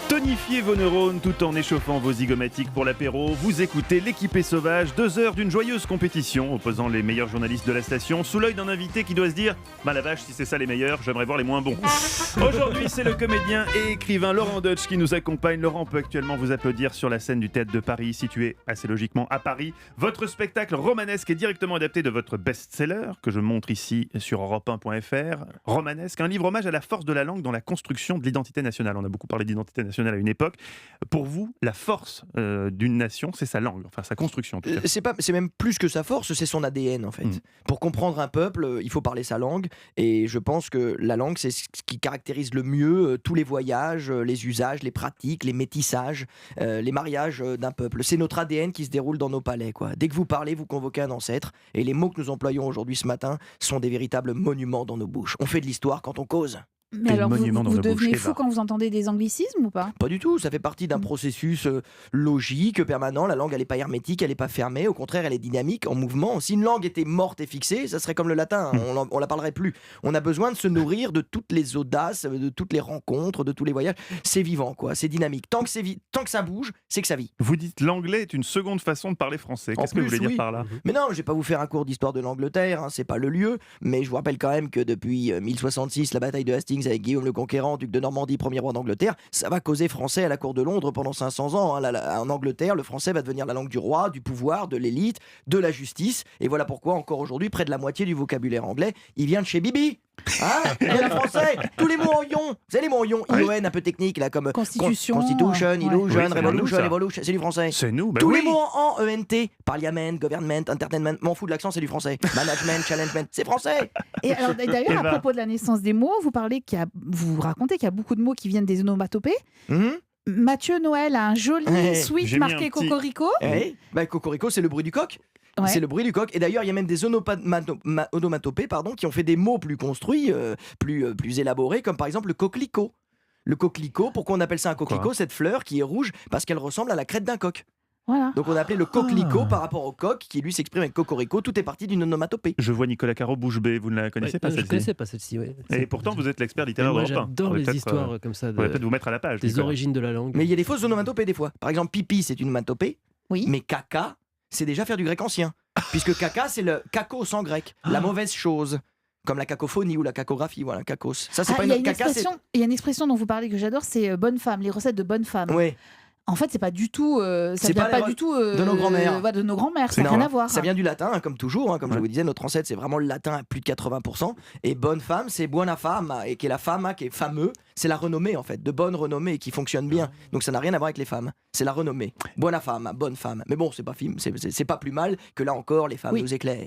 Tonifiez vos neurones tout en échauffant vos zygomatiques pour l'apéro. Vous écoutez l'équipée sauvage, 2 heures d'une joyeuse compétition opposant les meilleurs journalistes de la station sous l'œil d'un invité qui doit se dire « Bah la vache, si c'est ça les meilleurs, j'aimerais voir les moins bons ». Aujourd'hui, c'est le comédien et écrivain Laurent Deutsch qui nous accompagne. Laurent peut actuellement vous applaudir sur la scène du Théâtre de Paris, situé assez logiquement à Paris. Votre spectacle romanesque est directement adapté de votre best-seller, que je montre ici sur europe1.fr. Romanesque, un livre hommage à la force de la langue dans la construction de l'identité nationale. On a beaucoup parlé d'identité nationale à une époque. Pour vous, la force d'une nation, c'est sa langue, enfin sa construction. En tout cas. C'est même plus que sa force, c'est son ADN en fait. Pour comprendre un peuple, il faut parler sa langue, et je pense que la langue, c'est ce qui caractérise le mieux tous les voyages, les usages, les pratiques, les métissages, les mariages d'un peuple. C'est notre ADN qui se déroule dans nos palais, quoi. Dès que vous parlez, vous convoquez un ancêtre, et les mots que nous employons aujourd'hui ce matin sont des véritables monuments dans nos bouches. On fait de l'histoire quand on cause. Mais alors, vous devenez fou quand vous entendez des anglicismes ou pas ? Pas du tout, ça fait partie d'un processus logique, permanent. La langue, elle n'est pas hermétique, elle n'est pas fermée. Au contraire, elle est dynamique, en mouvement. Si une langue était morte et fixée, ça serait comme le latin, on la parlerait plus. On a besoin de se nourrir de toutes les audaces, de toutes les rencontres, de tous les voyages. C'est vivant, quoi, c'est dynamique. Tant que ça bouge, c'est que ça vit. Vous dites l'anglais est une seconde façon de parler français. Qu'est-ce que vous voulez dire par là ? Mais non, je vais pas vous faire un cours d'histoire de l'Angleterre, c'est pas le lieu. Mais je vous rappelle quand même que depuis 1066, la bataille de Hastings avec Guillaume le Conquérant, duc de Normandie, premier roi d'Angleterre, ça va causer français à la cour de Londres pendant 500 ans. En Angleterre, le français va devenir la langue du roi, du pouvoir, de l'élite, de la justice. Et voilà pourquoi, encore aujourd'hui, près de la moitié du vocabulaire anglais, il vient de chez Bibi. Il vient de français. Tous les mots en ion. Vous savez les mots en ion, ION, un peu technique, là, comme Constitution, illusion, Oui, revolution, c'est du français. C'est nous, Tous les mots en ENT, parliament, government, entertainment, m'en fous de l'accent, c'est du français. Management, challengement, c'est français. Et alors, d'ailleurs, à propos de la naissance des mots, vous racontez qu'il y a beaucoup de mots qui viennent des onomatopées. Mathieu Noël a un joli suite marqué Cocorico. Cocorico, c'est le bruit du coq. Ouais. C'est le bruit du coq. Et d'ailleurs, il y a même des onomatopées qui ont fait des mots plus construits, plus élaborés, comme par exemple le coquelicot. Le coquelicot, pourquoi on appelle ça un coquelicot ? Cette fleur qui est rouge parce qu'elle ressemble à la crête d'un coq. Voilà. Donc on a appelé le coquelicot par rapport au coq qui lui s'exprime avec cocorico. Tout est parti d'une onomatopée. Je vois Nicolas Caro bouche bée. Vous ne la connaissez pas, Je ne celle-ci ? connaissais pas celle-ci, oui. Et pourtant, vous êtes l'expert littéraire Moi, d'Europe 1. j'adore les histoires comme ça, On va peut-être vous mettre à la page. des Nicolas. origines de la langue. Mais il y a des fausses onomatopées des fois. Par exemple, pipi, c'est une onomatopée. Oui. Mais caca, c'est déjà faire du grec ancien. Puisque caca, c'est le kakos en grec. La mauvaise chose. Comme la cacophonie ou la cacographie, voilà, cacos. Ça, c'est pas Il y a une caca, il y a une expression dont vous parlez que j'adore, c'est bonne femme, les recettes de bonne femme. Oui. En fait, c'est pas du tout. Ça C'est vient pas pas du tout de nos grands-mères. De nos grands-mères, ça n'a Non, rien à voir. Ça vient du latin, comme toujours. Comme je vous disais, notre ancêtre, c'est vraiment le latin à plus de 80%. Et bonne femme, c'est buona fama, et qui est la fama, qui est fameux. C'est la renommée, en fait, de bonne renommée, qui fonctionne bien. Donc ça n'a rien à voir avec les femmes. C'est la renommée. Buona fama, bonne femme. Mais bon, c'est pas plus mal que là encore, les femmes nous éclairent.